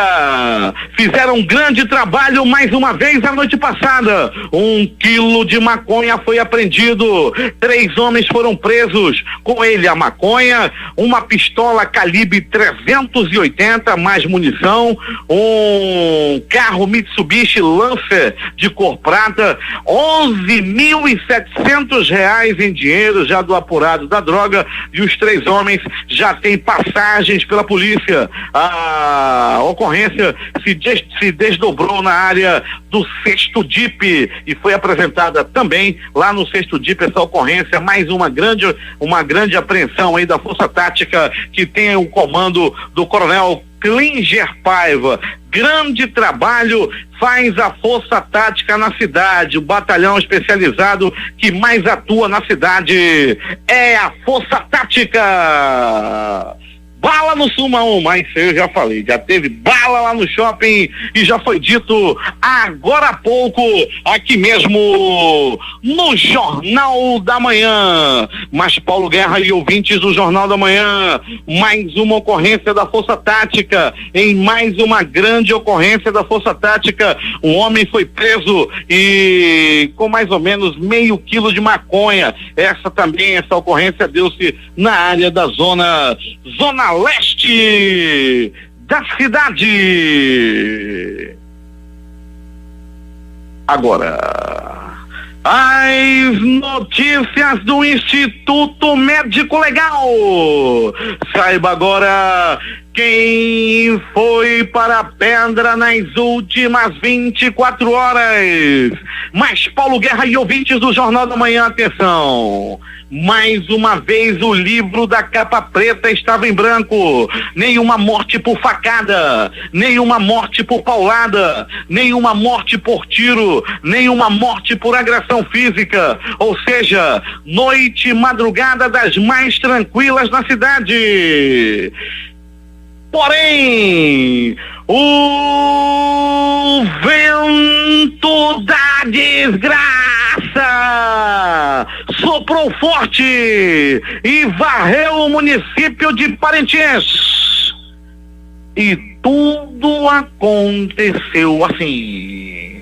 fizeram um grande trabalho mais uma vez a noite passada. 1 quilo de maconha foi apreendido, 3 homens foram presos, com ele a maconha, uma pistola calibre 380, mais munição, um carro Mitsubishi Lancer de cor prata, R$11.700 em dinheiro já do apurado da droga, e os 3 homens já têm passagens pela polícia. A ocorrência se desdobrou na área do 6º DIP e foi apresentada também lá no 6º DIP essa ocorrência, mais uma grande apreensão aí da Força Tática, que tem o comando do Coronel Klinger Paiva. Grande trabalho faz a Força Tática na cidade, o batalhão especializado que mais atua na cidade é a Força Tática. Bala no Suma 1, mas eu já falei, já teve bala lá no shopping e já foi dito agora há pouco, aqui mesmo no Jornal da Manhã. Mas Paulo Guerra e ouvintes do Jornal da Manhã, mais uma ocorrência da Força Tática, em mais uma grande ocorrência da Força Tática, um homem foi preso e com mais ou menos meio quilo de maconha. Essa ocorrência deu-se na área da zona leste da cidade. Agora, as notícias do Instituto Médico Legal. Saiba agora quem foi para a pedra nas últimas 24 horas. Mas Paulo Guerra e ouvintes do Jornal da Manhã, atenção. Mais uma vez o livro da capa preta estava em branco. Nenhuma morte por facada, nenhuma morte por paulada, nenhuma morte por tiro, nenhuma morte por agressão física. Ou seja, noite e madrugada das mais tranquilas na cidade. Porém, o vento da desgraça soprou forte e varreu o município de Parintins. E tudo aconteceu assim.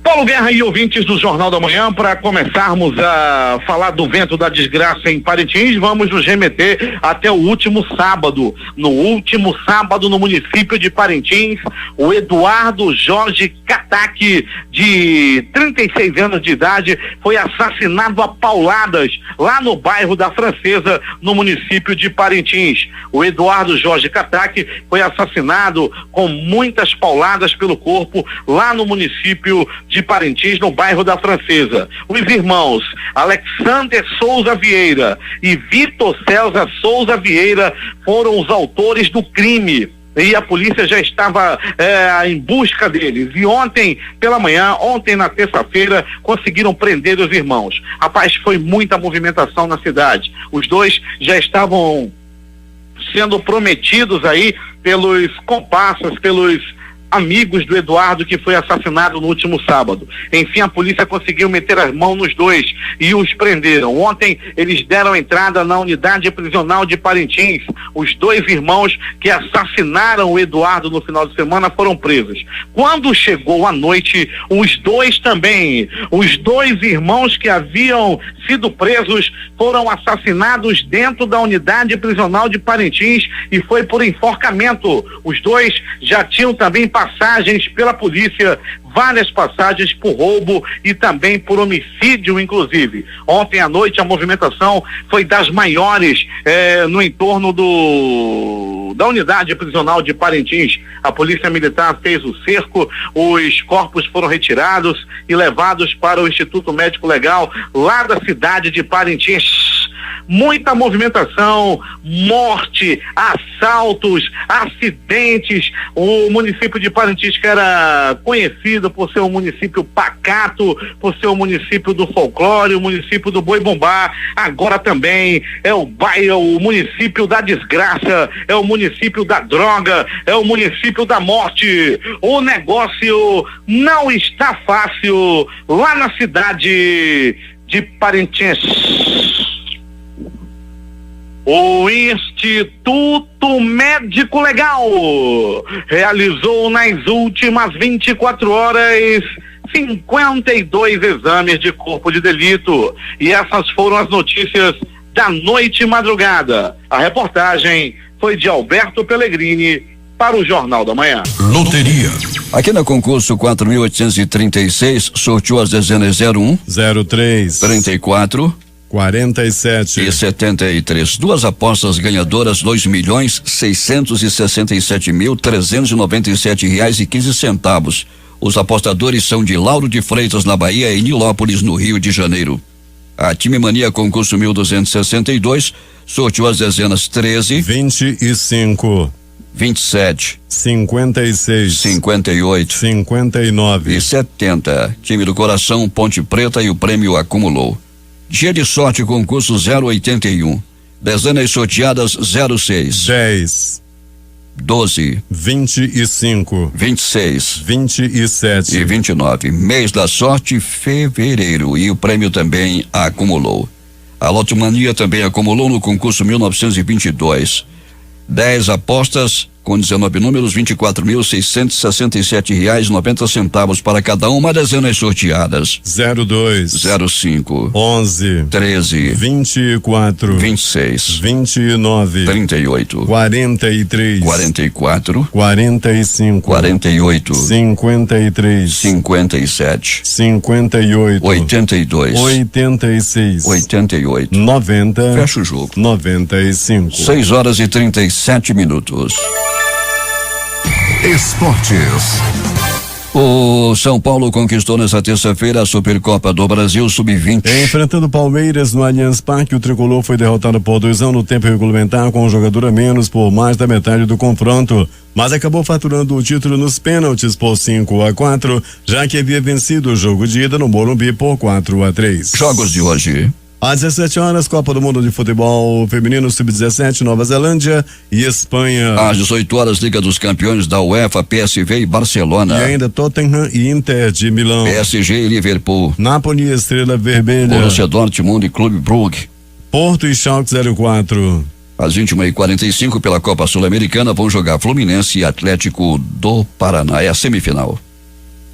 Paulo Guerra e ouvintes do Jornal da Manhã, para começarmos a falar do vento da desgraça em Parintins, vamos nos remeter até o último sábado. No último sábado, no município de Parintins, o Eduardo Jorge Cataque, de 36 anos de idade, foi assassinado a pauladas lá no bairro da Francesa, no município de Parintins. O Eduardo Jorge Cataque foi assassinado com muitas pauladas pelo corpo lá no município de Parintins, no bairro da Francesa. Os irmãos Alexander Souza Vieira e Vitor César Souza Vieira foram os autores do crime. E a polícia já estava em busca deles. E ontem pela manhã, ontem na terça-feira, conseguiram prender os irmãos. Rapaz, foi muita movimentação na cidade. Os dois já estavam sendo prometidos aí pelos comparsas, pelos amigos do Eduardo, que foi assassinado no último sábado. Enfim, a polícia conseguiu meter as mãos nos dois e os prenderam. Ontem eles deram entrada na unidade prisional de Parintins. Os 2 irmãos que assassinaram o Eduardo no final de semana foram presos. Quando chegou a noite, os 2 irmãos que haviam sido presos foram assassinados dentro da unidade prisional de Parintins e foi por enforcamento. Os 2 já tinham também passagens pela polícia, várias passagens por roubo e também por homicídio, inclusive. Ontem à noite a movimentação foi das maiores no entorno da unidade prisional de Parintins. A polícia militar fez o cerco, os corpos foram retirados e levados para o Instituto Médico Legal lá da cidade de Parintins. Muita movimentação, morte, assaltos, acidentes. O município de Parintins, que era conhecido por ser um município pacato, por ser um município do folclore, o município do boi bumbá, agora também é o município da desgraça, é o município da droga, é o município da morte. O negócio não está fácil lá na cidade de Parintins. O Instituto Médico Legal realizou nas últimas 24 horas 52 exames de corpo de delito. E essas foram as notícias da noite e madrugada. A reportagem foi de Alberto Pellegrini para o Jornal da Manhã. Loteria. Aqui na concurso 4.836, sorteou as dezenas 01, 03, 34 47 e 73. Duas apostas ganhadoras, R$2.667.397,15. Os apostadores são de Lauro de Freitas, na Bahia, e Nilópolis, no Rio de Janeiro. A Time Mania concurso 1262 sorteou as dezenas 13, 25 27, 56 58 59 e 70. Time do Coração, Ponte Preta, e o prêmio acumulou. Dia de sorte, concurso 081. Dezenas sorteadas 06, 10 12, 25 26 27 e 29. Mês da sorte, fevereiro, e o prêmio também acumulou. A Lotomania também acumulou no concurso 1922. 10 apostas com 19 números, R$24.667,90 para cada uma. Dezenas sorteadas 02 05, 11 13, 24 26, 29 38, 43 44, 45 48, 53 57, 58 82, 86 88. 90 Fecha o jogo. 95. 6:37. Esportes. O São Paulo conquistou nesta terça-feira a Supercopa do Brasil Sub-20. Enfrentando o Palmeiras no Allianz Parque, o tricolor foi derrotado por 2-1 no tempo regulamentar, com um jogador a menos por mais da metade do confronto, mas acabou faturando o título nos pênaltis por 5-4, já que havia vencido o jogo de ida no Morumbi por 4-3. Jogos de hoje. Às 17 horas, Copa do Mundo de Futebol Feminino Sub-17, Nova Zelândia e Espanha. Às 18 horas, Liga dos Campeões da UEFA, PSV e Barcelona. E ainda Tottenham e Inter de Milão. PSG e Liverpool. Napoli e Estrela Vermelha. Borussia Dortmund e Clube Brugge. Porto e Schalke 04. Às 21h45, pela Copa Sul-Americana, vão jogar Fluminense e Atlético do Paraná. É a semifinal.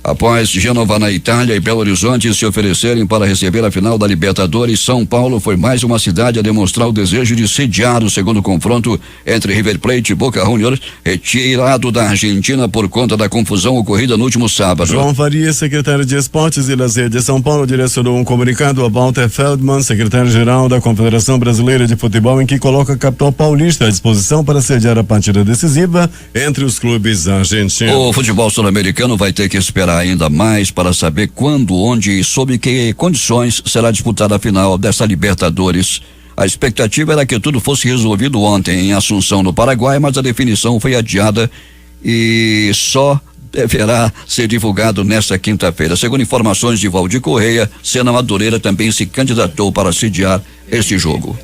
Após Gênova, na Itália, e Belo Horizonte se oferecerem para receber a final da Libertadores, São Paulo foi mais uma cidade a demonstrar o desejo de sediar o segundo confronto entre River Plate e Boca Juniors, retirado da Argentina por conta da confusão ocorrida no último sábado. João Faria, secretário de Esportes e Lazer de São Paulo, direcionou um comunicado a Walter Feldman, secretário-geral da Confederação Brasileira de Futebol, em que coloca a capital paulista à disposição para sediar a partida decisiva entre os clubes argentinos. O futebol sul-americano vai ter que esperar ainda mais para saber quando, onde e sob que condições será disputada a final dessa Libertadores. A expectativa era que tudo fosse resolvido ontem em Assunção, no Paraguai, mas a definição foi adiada e só deverá ser divulgado nesta quinta-feira. Segundo informações de Valdir Correia, Sena Madureira também se candidatou para sediar este jogo.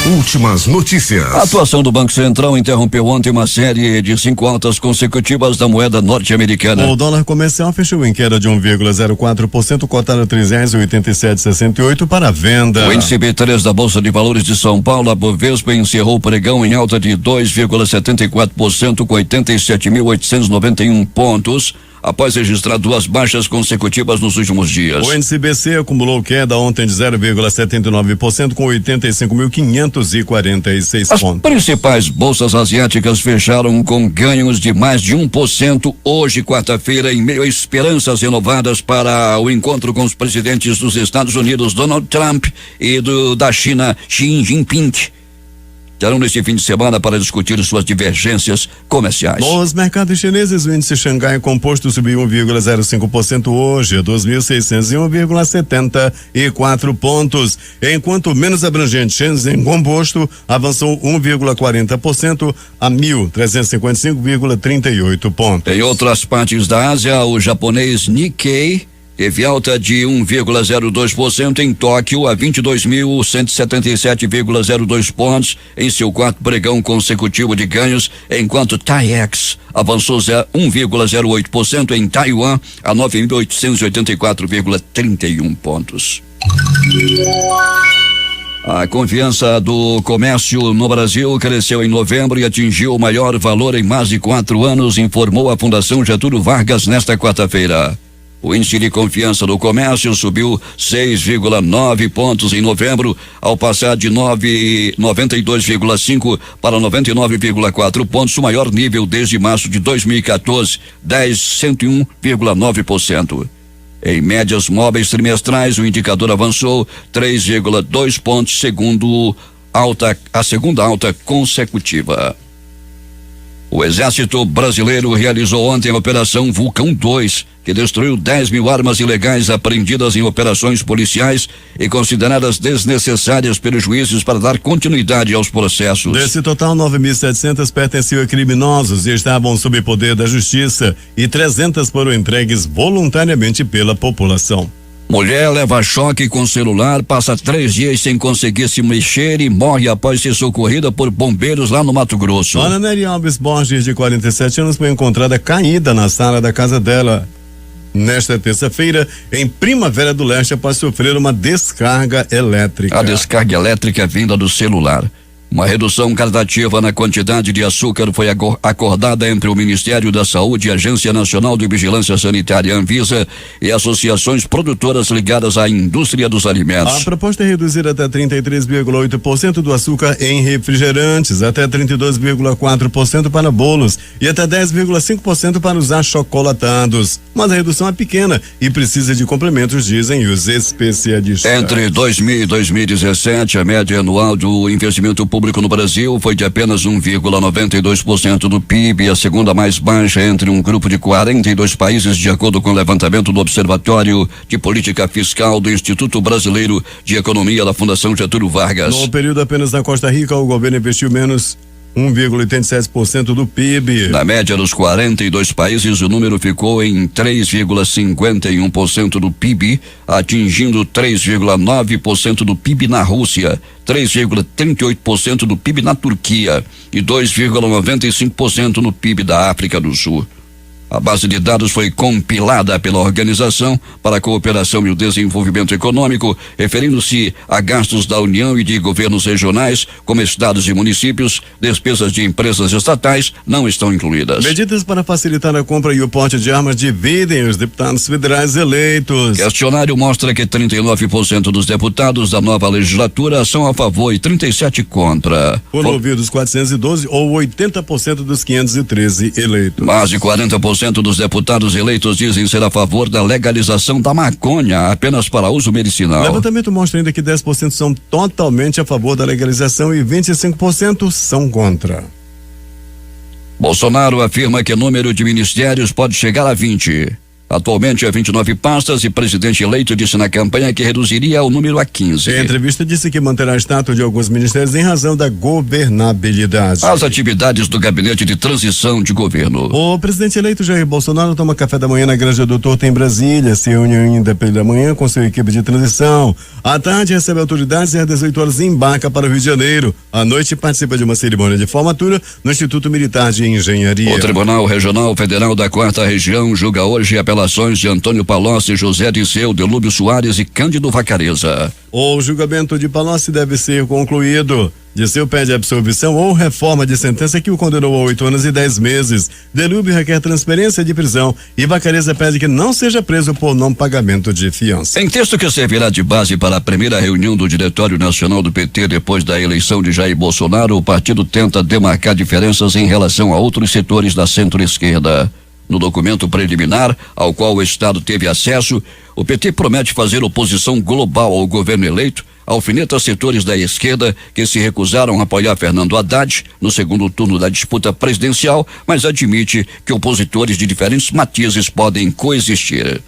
Últimas notícias. A atuação do Banco Central interrompeu ontem uma série de 5 altas consecutivas da moeda norte-americana. O dólar comercial fechou em queda de 1,04%, cotado a R$3,87,68 para venda. O índice B3 da Bolsa de Valores de São Paulo, a Bovespa, encerrou o pregão em alta de 2,74%, com 87.891 pontos, após registrar 2 baixas consecutivas nos últimos dias. O índice BC acumulou queda ontem de 0,79%, com 85.546 As pontos. principais bolsas asiáticas fecharam com ganhos de mais de 1% hoje, quarta-feira, em meio a esperanças renovadas para o encontro com os presidentes dos Estados Unidos, Donald Trump, e da China, Xi Jinping. Terão neste fim de semana para discutir suas divergências comerciais. Nos mercados chineses, o índice Xangai Composto subiu 1,05% hoje, a 2.601,74 pontos, enquanto menos abrangente Shenzhen Composto avançou 1,40% a 1.355,38 pontos. Em outras partes da Ásia, o japonês Nikkei teve alta de 1,02% em Tóquio, a 22.177,02 pontos em seu quarto pregão consecutivo de ganhos, enquanto TAIEX avançou 1,08% em Taiwan, a 9.884,31 pontos. A confiança do comércio no Brasil cresceu em novembro e atingiu o maior valor em mais de 4 anos, informou a Fundação Getúlio Vargas nesta quarta-feira. O índice de confiança do comércio subiu 6,9 pontos em novembro, ao passar de 92,5 para 99,4 pontos, o maior nível desde março de 2014, 101,9%. Em médias móveis trimestrais, o indicador avançou 3,2 pontos, a segunda alta consecutiva. O Exército Brasileiro realizou ontem a Operação Vulcão 2, que destruiu 10 mil armas ilegais apreendidas em operações policiais e consideradas desnecessárias pelos juízes para dar continuidade aos processos. Desse total, 9.700 pertenciam a criminosos e estavam sob poder da justiça e 300 foram entregues voluntariamente pela população. Mulher leva choque com celular, passa 3 dias sem conseguir se mexer e morre após ser socorrida por bombeiros lá no Mato Grosso. Ana Nery Alves Borges, de 47 anos, foi encontrada caída na sala da casa dela nesta terça-feira, em Primavera do Leste, após sofrer uma descarga elétrica. A descarga elétrica vinda do celular. Uma redução gradativa na quantidade de açúcar foi acordada entre o Ministério da Saúde, Agência Nacional de Vigilância Sanitária Anvisa e associações produtoras ligadas à indústria dos alimentos. A proposta é reduzir até 33,8% do açúcar em refrigerantes, até 32,4% para bolos e até 10,5% para os achocolatados. Mas a redução é pequena e precisa de complementos, dizem os especialistas. Entre 2000 e 2017, a média anual do investimento público no Brasil foi de apenas 1,92% do PIB, a segunda mais baixa entre um grupo de 42 países, de acordo com o levantamento do Observatório de Política Fiscal do Instituto Brasileiro de Economia da Fundação Getúlio Vargas. No período apenas na Costa Rica, o governo investiu menos 1,87% do PIB. Na média dos 42 países, o número ficou em 3,51% do PIB, atingindo 3,9% do PIB na Rússia, 3,38% do PIB na Turquia e 2,95% no PIB da África do Sul. A base de dados foi compilada pela Organização para a Cooperação e o Desenvolvimento Econômico, referindo-se a gastos da União e de governos regionais, como estados e municípios. Despesas de empresas estatais não estão incluídas. Medidas para facilitar a compra e o porte de armas dividem os deputados federais eleitos. Questionário mostra que 39% dos deputados da nova legislatura são a favor e 37% contra. Foram ouvidos 412 ou 80% dos 513 eleitos. Mais de 40% dos deputados eleitos dizem ser a favor da legalização da maconha apenas para uso medicinal. O levantamento mostra ainda que 10% são totalmente a favor da legalização e 25% são contra. Bolsonaro afirma que o número de ministérios pode chegar a 20. Atualmente, 29 pastas e presidente eleito disse na campanha que reduziria o número a 15. Em entrevista, disse que manterá a estátua de alguns ministérios em razão da governabilidade. As atividades do gabinete de transição de governo. O presidente eleito Jair Bolsonaro toma café da manhã na Granja do Torto, em Brasília. Se reúne ainda pela manhã com sua equipe de transição. À tarde, recebe autoridades e às 18 horas embarca para o Rio de Janeiro. À noite, participa de uma cerimônia de formatura no Instituto Militar de Engenharia. O Tribunal Regional Federal da 4ª Região julga hoje apelações de Antônio Palocci, José Disseu, Delúbio Soares e Cândido Vacareza. O julgamento de Palocci deve ser concluído. Disseu pede absolvição ou reforma de sentença que o condenou a 8 anos e 10 meses. Delúbio requer transferência de prisão e Vacareza pede que não seja preso por não pagamento de fiança. Em texto que servirá de base para a primeira reunião do Diretório Nacional do PT depois da eleição de Jair Bolsonaro, o partido tenta demarcar diferenças em relação a outros setores da centro-esquerda. No documento preliminar, ao qual o Estado teve acesso, o PT promete fazer oposição global ao governo eleito, alfineta setores da esquerda que se recusaram a apoiar Fernando Haddad no segundo turno da disputa presidencial, mas admite que opositores de diferentes matizes podem coexistir.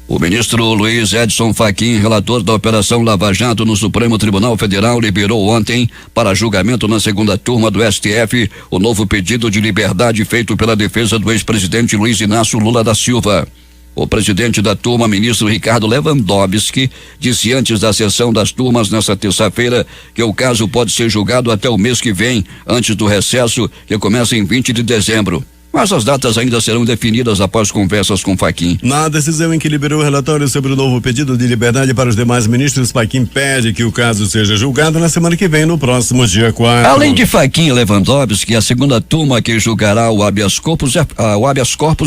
O ministro Luiz Edson Fachin, relator da Operação Lava Jato no Supremo Tribunal Federal, liberou ontem para julgamento na segunda turma do STF o novo pedido de liberdade feito pela defesa do ex-presidente Luiz Inácio Lula da Silva. O presidente da turma, ministro Ricardo Lewandowski, disse antes da sessão das turmas nesta terça-feira que o caso pode ser julgado até o mês que vem, antes do recesso, que começa em 20 de dezembro. mas as datas ainda serão definidas após conversas com Fachin. Na decisão em que liberou o relatório sobre o novo pedido de liberdade para os demais ministros, Fachin pede que o caso seja julgado na semana que vem, no próximo dia 4. Além de Fachin e Lewandowski, a segunda turma que julgará o habeas corpus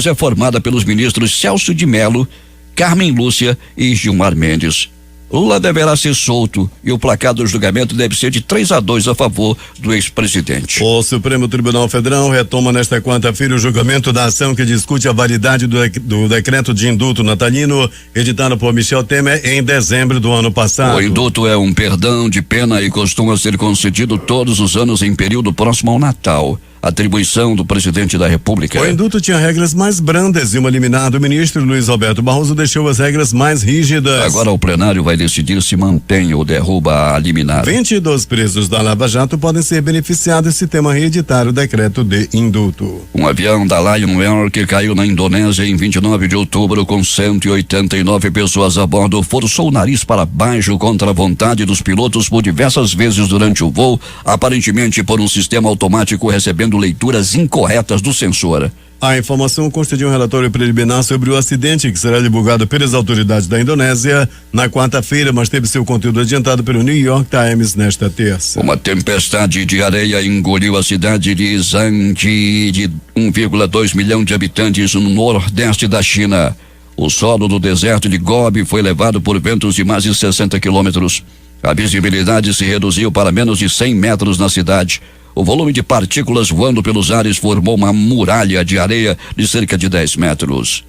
é formada pelos ministros Celso de Mello, Carmen Lúcia e Gilmar Mendes. Lula deverá ser solto e o placar do julgamento deve ser de 3-2 a favor do ex-presidente. O Supremo Tribunal Federal retoma nesta quarta-feira o julgamento da ação que discute a validade do decreto de indulto natalino editado por Michel Temer em dezembro do ano passado. O indulto é um perdão de pena e costuma ser concedido todos os anos em período próximo ao Natal. Atribuição do presidente da República. O indulto tinha regras mais brandas e uma liminar do ministro Luiz Roberto Barroso deixou as regras mais rígidas. Agora o plenário vai decidir se mantém ou derruba a liminar. 22 presos da Lava Jato podem ser beneficiados se tema reeditar o decreto de indulto. Um avião da Lion Air que caiu na Indonésia em 29 de outubro com 189 pessoas a bordo forçou o nariz para baixo contra a vontade dos pilotos por diversas vezes durante o voo, aparentemente por um sistema automático recebendo leituras incorretas do sensor. A informação consta de um relatório preliminar sobre o acidente que será divulgado pelas autoridades da Indonésia na quarta-feira, mas teve seu conteúdo adiantado pelo New York Times nesta terça. Uma tempestade de areia engoliu a cidade de Zhangji, de 1,2 milhão de habitantes no nordeste da China. O solo do deserto de Gobi foi levado por ventos de mais de 60 quilômetros. A visibilidade se reduziu para menos de 100 metros na cidade. O volume de partículas voando pelos ares formou uma muralha de areia de cerca de 10 metros.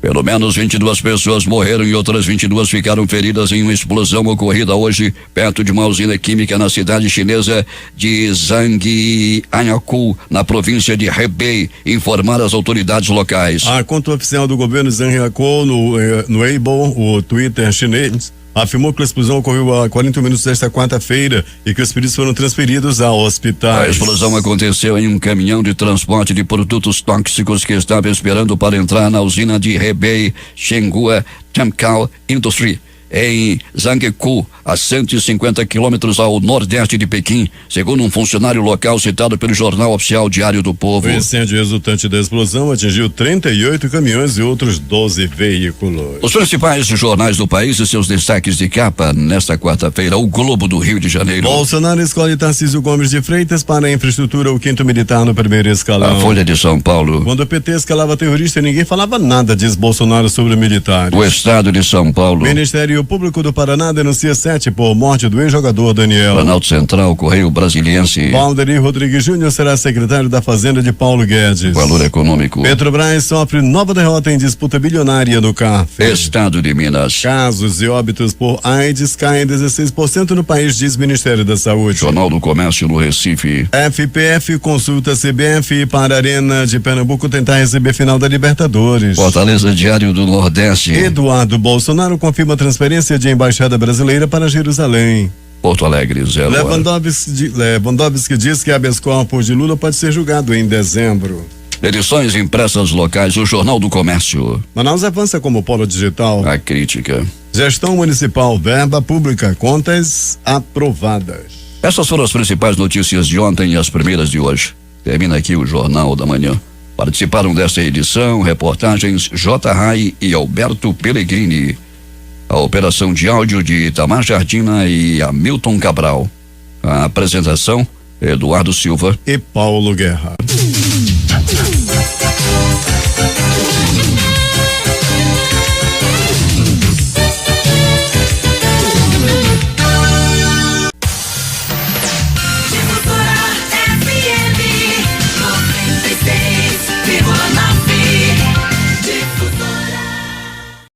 Pelo menos 22 pessoas morreram e outras 22 ficaram feridas em uma explosão ocorrida hoje perto de uma usina química na cidade chinesa de Zhangjiakou, na província de Hebei, informaram as autoridades locais. A conta oficial do governo Zhangjiakou no Weibo, o Twitter chinês, afirmou que a explosão ocorreu há 40 minutos desta quarta-feira e que os feridos foram transferidos a hospitais. A explosão aconteceu em um caminhão de transporte de produtos tóxicos que estava esperando para entrar na usina de Hebei Shenghua Chemical Industry, em Zhangjiakou, a 150 quilômetros ao nordeste de Pequim, segundo um funcionário local citado pelo jornal oficial Diário do Povo. O incêndio resultante da explosão atingiu 38 caminhões e outros 12 veículos. Os principais jornais do país e seus destaques de capa nesta quarta-feira. O Globo do Rio de Janeiro. Bolsonaro escolhe Tarcísio Gomes de Freitas para a infraestrutura, o 5º militar no primeiro escalão. A Folha de São Paulo. Quando o PT escalava terrorista, ninguém falava nada, diz Bolsonaro, sobre militares. O Estado de São Paulo. Ministério Público do Paraná denuncia 7 por morte do ex-jogador Daniel. Planalto Central, Correio Brasiliense. Valdeir Rodrigues Júnior será secretário da Fazenda de Paulo Guedes. Valor Econômico. Petrobras sofre nova derrota em disputa bilionária no CARF. Estado de Minas. Casos e óbitos por AIDS caem 16% no país, diz Ministério da Saúde. Jornal do Comércio no Recife. FPF consulta CBF para a Arena de Pernambuco tentar receber final da Libertadores. Fortaleza Diário do Nordeste. Eduardo Bolsonaro confirma a transferência de embaixada brasileira para Jerusalém. Porto Alegre, 0 Lewandowski diz que habeas corpus de Lula pode ser julgado em dezembro. Edições impressas locais, o Jornal do Comércio. Manaus avança como polo digital. A crítica. Gestão municipal, verba pública, contas aprovadas. Essas foram as principais notícias de ontem e as primeiras de hoje. Termina aqui o Jornal da Manhã. Participaram desta edição reportagens J. Rai e Alberto Pellegrini. A operação de áudio de Itamar Jardina e Hamilton Cabral. A apresentação, Eduardo Silva e Paulo Guerra.